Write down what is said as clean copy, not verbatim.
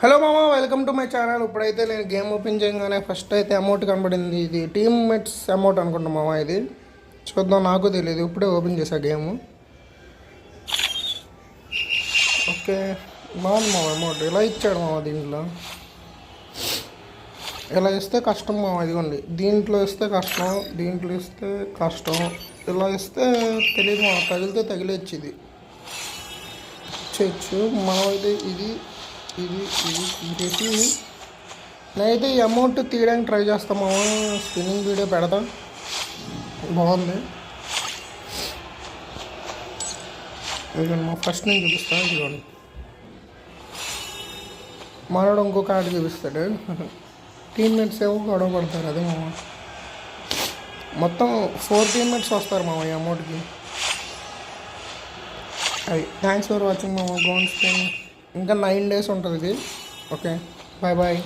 Hello మామ, welcome to my channel. ఇప్పుడైతే నేను గేమ్ ఓపెన్ చేయగానే ఫస్ట్ అయితే అమౌంట్ కనబడింది. ఇది టీమ్మేట్స్ అమౌంట్ అనుకుంటా మామ. ఇది చూద్దాం, నాకు తెలియదు, ఇప్పుడే ఓపెన్ చేశా గేమ్. ఓకే, బాగుంది మామ. అమౌంట్ ఇలా ఇచ్చాడు మామ. దీంట్లో ఇలా ఇస్తే కష్టం మామ. ఇదిగోండి, దీంట్లో ఇస్తే కష్టం, దీంట్లో ఇస్తే కష్టం, ఇలా ఇస్తే తెలియదు మామ. తగిలితే తగిలేచ్చు. ఇది ఇచ్చేయచ్చు మనం. అయితే ఇది ఇది ఇది తీసేసి నేనైతే ఈ అమౌంట్ తీయడానికి ట్రై చేస్తాము. స్పిన్నింగ్ వీడియో పెడతాం. బాగుంది. ఇదిగోండి మా ఫస్ట్ నేను చూపిస్తాను. ఇదిగోండి, మనోడు ఇంకొక ఆట చూపిస్తాడు. టీమ్మేట్స్ ఏమో గొడవ పడతారు. అదే మామ, మొత్తం 4 టీమ్మేట్స్ వస్తారు మామ ఈ అమౌంట్కి. అది థ్యాంక్స్ ఫర్ వాచింగ్ మామ. గోన్ స్పిన్ ఇంకా 9 days ఉంటుంది ఇది. Okay, bye bye.